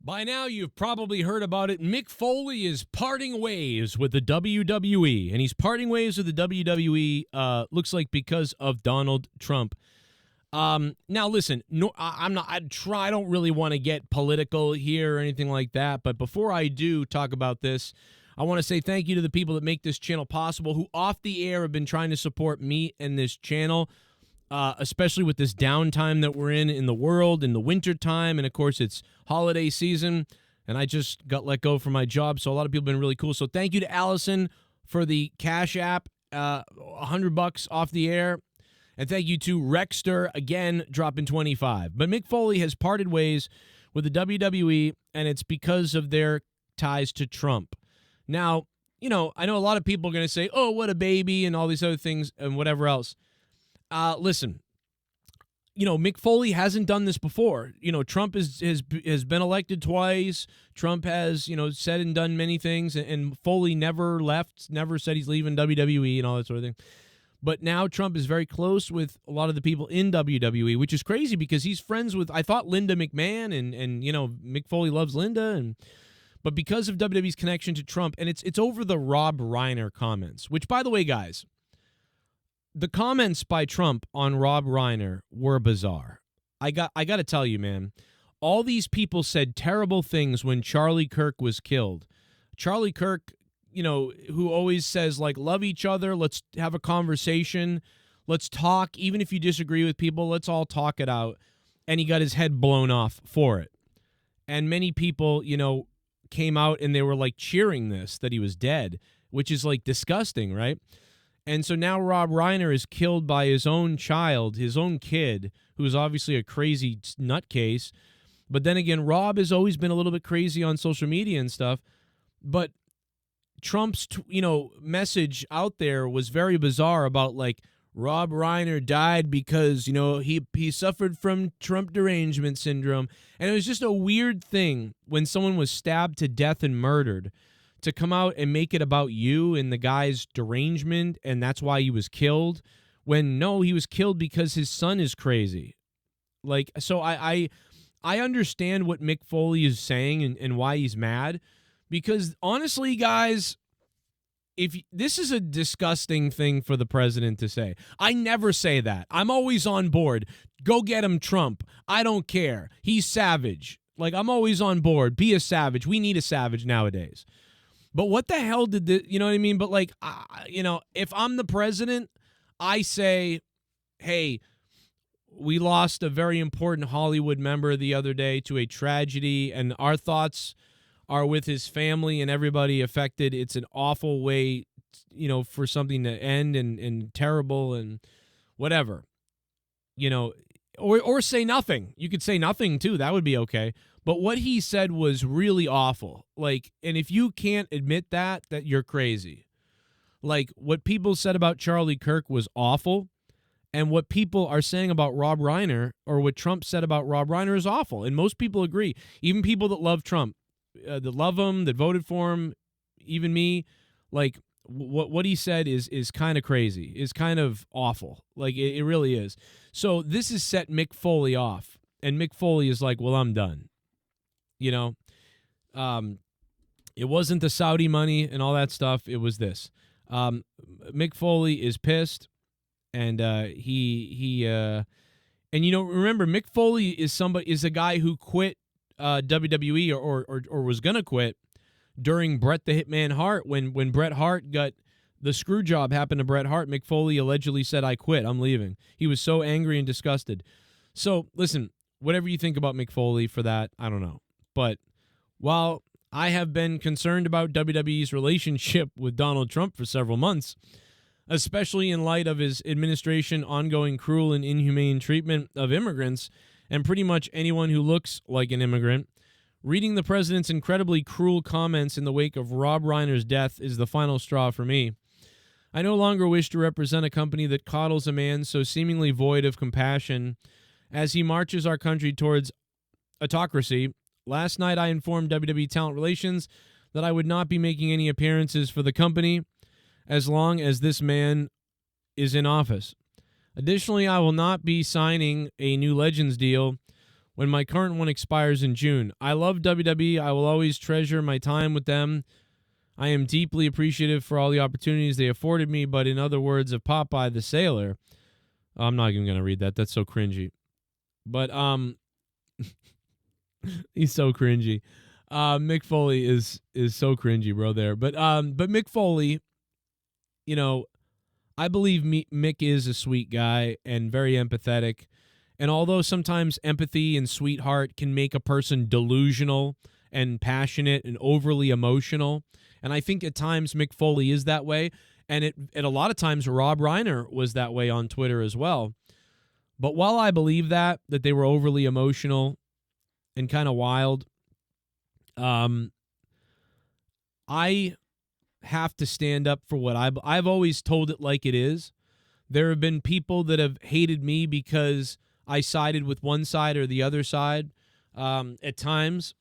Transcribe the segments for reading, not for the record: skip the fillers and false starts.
By now, you've probably heard about it. Mick Foley is parting ways with the WWE, and he's parting ways with the WWE, looks like because of Donald Trump. Now, listen, no, I don't really want to get political here or anything like that, but before I do talk about this, I want to say thank you to the people that make this channel possible, who off the air have been trying to support me and this channel. Especially with this downtime that we're in the world, in the winter time, and of course it's holiday season, and I just got let go from my job, so a lot of people have been really cool. So thank you to Allison for the Cash App, $100 off the air, and thank you to Rexter, again, dropping 25. But Mick Foley has parted ways with the WWE, and it's because of their ties to Trump. Now, I know a lot of people are going to say, oh, what a baby, and all these other things, and whatever else. Listen, Mick Foley hasn't done this before. Trump has been elected twice. Trump has, said and done many things, and Foley never left, never said he's leaving WWE and all that sort of thing. But now Trump is very close with a lot of the people in WWE, which is crazy because he's friends with, I thought, Linda McMahon, and Mick Foley loves Linda, but because of WWE's connection to Trump, and it's over the Rob Reiner comments, which, by the way, guys, the comments by Trump on Rob Reiner were bizarre. I got to tell you, man, all these people said terrible things when Charlie Kirk was killed. Charlie Kirk, who always says, like, love each other, let's have a conversation, let's talk, even if you disagree with people, let's all talk it out. And he got his head blown off for it. And many people, came out and they were, like, cheering this, that he was dead, which is, like, disgusting, right? And so now Rob Reiner is killed by his own child, his own kid, who's obviously a crazy nutcase. But then again, Rob has always been a little bit crazy on social media and stuff. But Trump's, message out there was very bizarre about, like, Rob Reiner died because, he suffered from Trump derangement syndrome. And it was just a weird thing when someone was stabbed to death and murdered, to come out and make it about you and the guy's derangement, and that's why he was killed, when no, he was killed because his son is crazy. Like, so I understand what Mick Foley is saying and why he's mad, because honestly, guys, if this is a disgusting thing for the president to say. I never say that. I'm always on board. Go get him, Trump. I don't care. He's savage. Like, I'm always on board. Be a savage. We need a savage nowadays. But what the hell did the, you know what I mean? But like, if I'm the president, I say, hey, we lost a very important Hollywood member the other day to a tragedy, and our thoughts are with his family and everybody affected. It's an awful way, for something to end and terrible and whatever, or say nothing. You could say nothing too. That would be okay. But what he said was really awful. Like, and if you can't admit that you're crazy. Like, what people said about Charlie Kirk was awful, and what people are saying about Rob Reiner, or what Trump said about Rob Reiner, is awful. And most people agree. Even people that love Trump, that love him, that voted for him, even me, like, what he said is kind of crazy, is kind of awful. Like, it really is. So this has set Mick Foley off, and Mick Foley is like, well, I'm done. It wasn't the Saudi money and all that stuff. It was this. Mick Foley is pissed, and remember, Mick Foley is a guy who quit WWE or was gonna quit during Bret the Hitman Hart, when Bret Hart got the screw job happened to Bret Hart. Mick Foley allegedly said, I quit, I'm leaving. He was so angry and disgusted. So listen, whatever you think about Mick Foley for that, I don't know. But while I have been concerned about WWE's relationship with Donald Trump for several months, especially in light of his administration ongoing cruel and inhumane treatment of immigrants and pretty much anyone who looks like an immigrant, reading the president's incredibly cruel comments in the wake of Rob Reiner's death is the final straw for me. I no longer wish to represent a company that coddles a man so seemingly void of compassion as he marches our country towards autocracy. Last night, I informed WWE Talent Relations that I would not be making any appearances for the company as long as this man is in office. Additionally, I will not be signing a new Legends deal when my current one expires in June. I love WWE. I will always treasure my time with them. I am deeply appreciative for all the opportunities they afforded me, but in other words of Popeye the Sailor, I'm not even going to read that. That's so cringy. But he's so cringy. Mick Foley is so cringy, bro, there. But Mick Foley, you know, I believe Mick is a sweet guy and very empathetic. And although sometimes empathy and sweetheart can make a person delusional and passionate and overly emotional, and I think at times Mick Foley is that way, and at a lot of times Rob Reiner was that way on Twitter as well. But while I believe that they were overly emotional and kind of wild, I have to stand up for what I've always told it like it is. There have been people that have hated me because I sided with one side or the other side at times.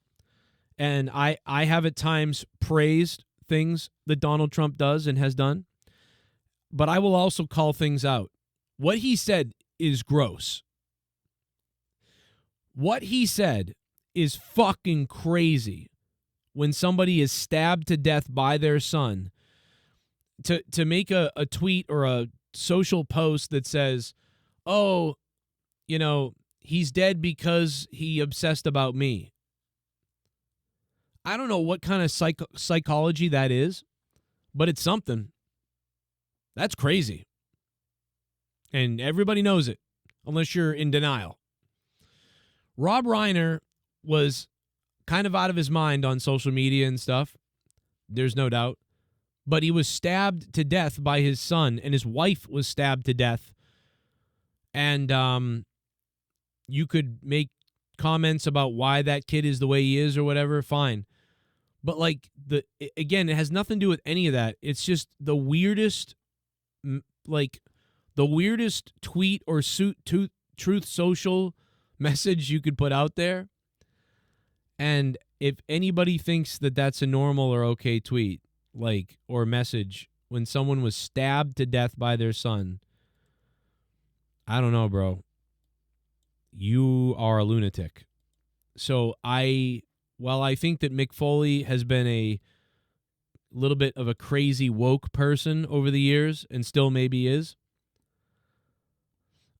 And I have at times praised things that Donald Trump does and has done. But I will also call things out. What he said is gross. What he said is fucking crazy. When somebody is stabbed to death by their son, to make a tweet or a social post that says, oh, you know, he's dead because he obsessed about me. I don't know what kind of psychology that is, but it's something. That's crazy. And everybody knows it, unless you're in denial. Rob Reiner was kind of out of his mind on social media and stuff. There's no doubt. But he was stabbed to death by his son, and his wife was stabbed to death. And you could make comments about why that kid is the way he is or whatever, fine. But like again, it has nothing to do with any of that. It's just the weirdest tweet or truth social message you could put out there. And if anybody thinks that that's a normal or okay tweet, or message when someone was stabbed to death by their son, I don't know, bro. You are a lunatic. So while I think that Mick Foley has been a little bit of a crazy woke person over the years and still maybe is,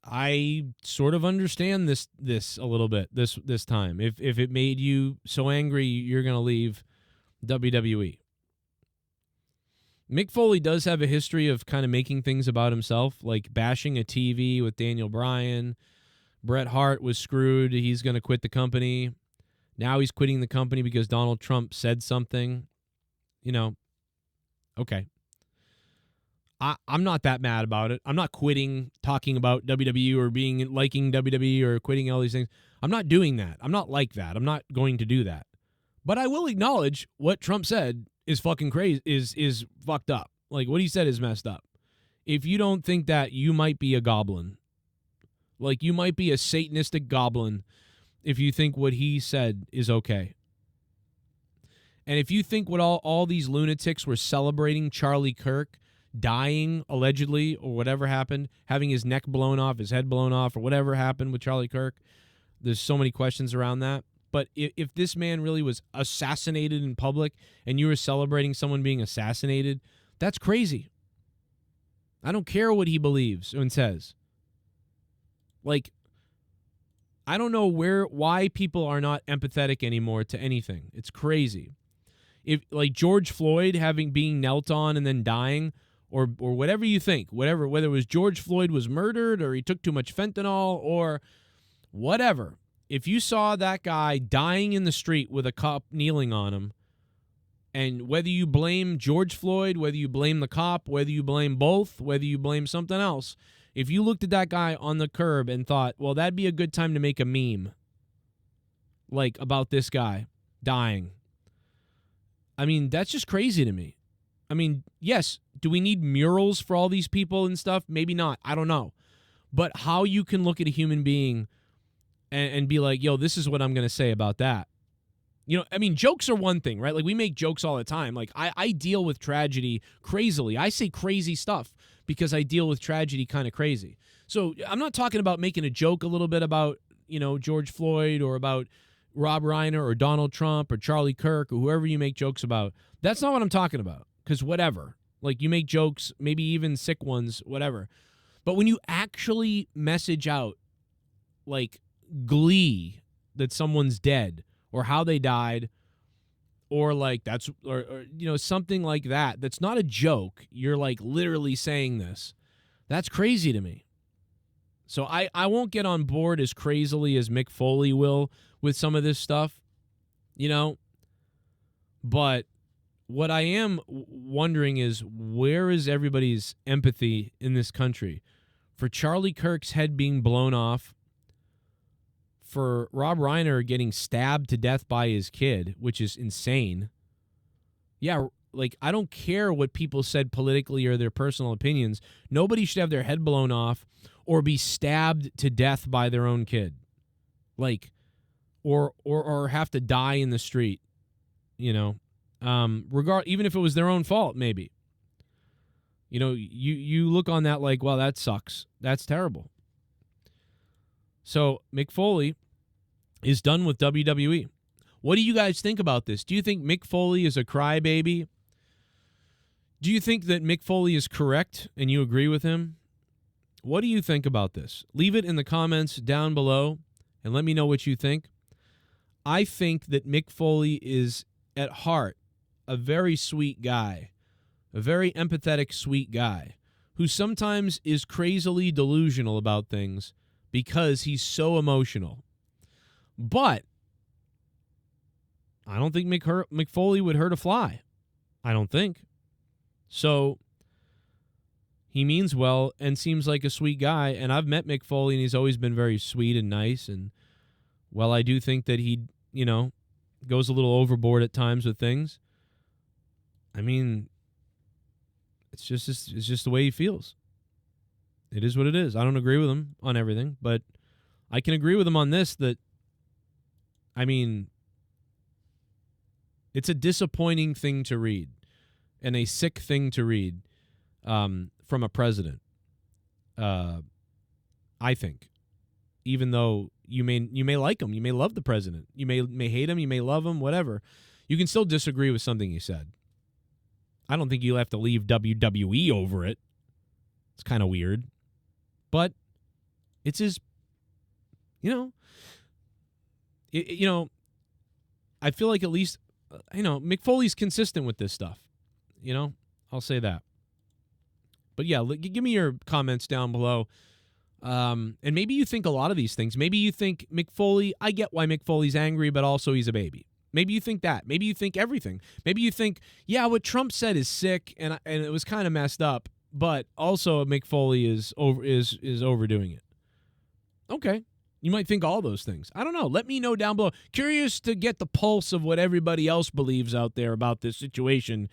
I sort of understand this a little bit this time. If it made you so angry you're going to leave WWE. Mick Foley does have a history of kind of making things about himself, like bashing a TV with Daniel Bryan. Bret Hart was screwed. He's going to quit the company. Now he's quitting the company because Donald Trump said something. You know, okay. I'm not that mad about it. I'm not quitting talking about WWE or liking WWE or quitting all these things. I'm not doing that. I'm not like that. I'm not going to do that. But I will acknowledge what Trump said is fucking crazy, is fucked up. Like, what he said is messed up. If you don't think that, you might be a goblin. Like, you might be a Satanistic goblin if you think what he said is okay. And if you think what all these lunatics were celebrating Charlie Kirk dying, allegedly, or whatever happened, having his neck blown off, his head blown off, or whatever happened with Charlie Kirk, there's so many questions around that. But if this man really was assassinated in public and you were celebrating someone being assassinated, that's crazy. I don't care what he believes and says. Like, I don't know why people are not empathetic anymore to anything. It's crazy. If like George Floyd being knelt on and then dying, or whatever you think, whether it was George Floyd was murdered or he took too much fentanyl or whatever. If you saw that guy dying in the street with a cop kneeling on him, and whether you blame George Floyd, whether you blame the cop, whether you blame both, whether you blame something else, if you looked at that guy on the curb and thought, well, that'd be a good time to make a meme, like about this guy dying. I mean, that's just crazy to me. I mean, yes, do we need murals for all these people and stuff? Maybe not. I don't know. But how you can look at a human being and be like, yo, this is what I'm going to say about that. You know, I mean, jokes are one thing, right? Like, we make jokes all the time. Like, I deal with tragedy crazily. I say crazy stuff because I deal with tragedy kind of crazy. So I'm not talking about making a joke a little bit about, George Floyd or about Rob Reiner or Donald Trump or Charlie Kirk or whoever you make jokes about. That's not what I'm talking about, because whatever. Like, you make jokes, maybe even sick ones, whatever. But when you actually message out, like, glee that someone's dead or how they died, or like or something like that, that's not a joke. You're like literally saying this. That's crazy to me. So I won't get on board as crazily as Mick Foley will with some of this stuff, but what I am wondering is, where is everybody's empathy in this country for Charlie Kirk's head being blown off, for Rob Reiner getting stabbed to death by his kid, which is insane. Yeah, like, I don't care what people said politically or their personal opinions. Nobody should have their head blown off or be stabbed to death by their own kid. Like, or have to die in the street, even if it was their own fault, maybe. You look on that like, well, that sucks. That's terrible. So Mick Foley is done with WWE. What do you guys think about this? Do you think Mick Foley is a crybaby? Do you think that Mick Foley is correct and you agree with him? What do you think about this? Leave it in the comments down below and let me know what you think. I think that Mick Foley is, at heart, a very sweet guy, a very empathetic, sweet guy who sometimes is crazily delusional about things because he's so emotional. But I don't think Mick Foley would hurt a fly. I don't think. So he means well and seems like a sweet guy. And I've met Mick Foley, and he's always been very sweet and nice. And, well, I do think that he, goes a little overboard at times with things. I mean, it's just the way he feels. It is what it is. I don't agree with him on everything, but I can agree with him on this, that, I mean, it's a disappointing thing to read and a sick thing to read from a president, I think. Even though you may like him, you may love the president, you may hate him, you may love him, whatever. You can still disagree with something he said. I don't think you'll have to leave WWE over it. It's kind of weird. But it's his, I feel like at least, Mick Foley's consistent with this stuff. I'll say that. But yeah, give me your comments down below. And maybe you think a lot of these things. Maybe you think Mick Foley, I get why Mick Foley's angry, but also he's a baby. Maybe you think that. Maybe you think everything. Maybe you think, yeah, what Trump said is sick and it was kind of messed up, but also Mick Foley is overdoing it. Okay. You might think all those things. I don't know. Let me know down below. Curious to get the pulse of what everybody else believes out there about this situation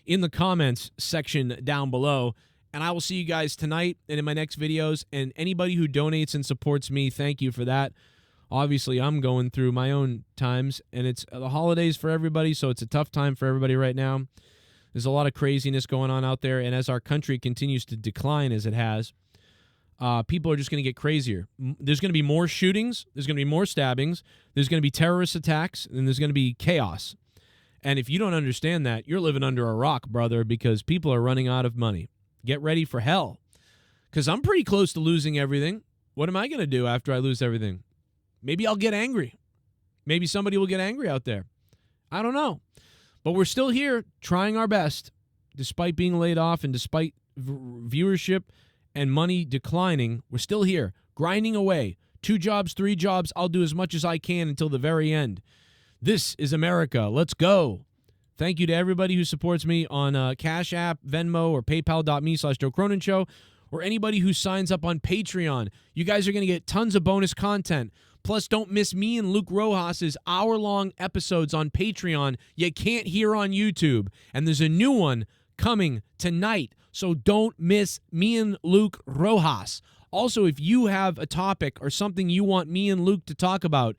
in the comments section down below. And I will see you guys tonight and in my next videos. And anybody who donates and supports me, thank you for that. Obviously, I'm going through my own times, and it's the holidays for everybody, so it's a tough time for everybody right now. There's a lot of craziness going on out there, and as our country continues to decline as it has, people are just going to get crazier. There's going to be more shootings. There's going to be more stabbings. There's going to be terrorist attacks, and there's going to be chaos. And if you don't understand that, you're living under a rock, brother, because people are running out of money. Get ready for hell, because I'm pretty close to losing everything. What am I going to do after I lose everything? Maybe I'll get angry. Maybe somebody will get angry out there. I don't know. But we're still here trying our best, despite being laid off and despite viewership and money declining. We're still here, grinding away. 2 jobs, 3 jobs. I'll do as much as I can until the very end. This is America. Let's go. Thank you to everybody who supports me on Cash App, Venmo, or PayPal.me/Joe Cronin Show, or anybody who signs up on Patreon. You guys are going to get tons of bonus content. Plus, don't miss me and Luke Rojas's hour-long episodes on Patreon you can't hear on YouTube. And there's a new one coming tonight, so don't miss me and Luke Rojas. Also, if you have a topic or something you want me and Luke to talk about,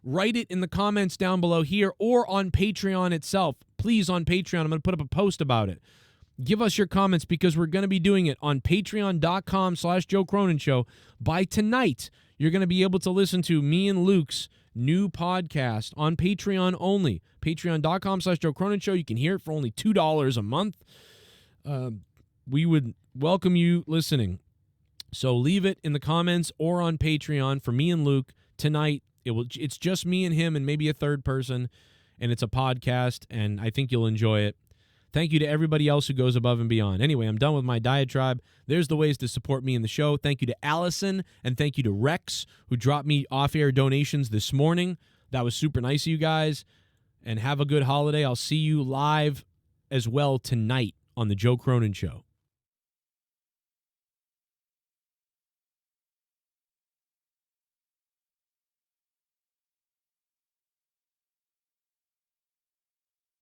write it in the comments down below here or on Patreon itself. Please, on Patreon, I'm going to put up a post about it. Give us your comments because we're going to be doing it on patreon.com/Joe Cronin Show. By tonight, you're going to be able to listen to me and Luke's new podcast on Patreon only. Patreon.com/Joe Cronin Show. You can hear it for only $2 a month. We would welcome you listening. So leave it in the comments or on Patreon for me and Luke tonight. It's just me and him and maybe a third person, and it's a podcast, and I think you'll enjoy it. Thank you to everybody else who goes above and beyond. Anyway, I'm done with my diatribe. There's the ways to support me in the show. Thank you to Allison, and thank you to Rex, who dropped me off-air donations this morning. That was super nice of you guys. And have a good holiday. I'll see you live as well tonight on The Joe Cronin Show.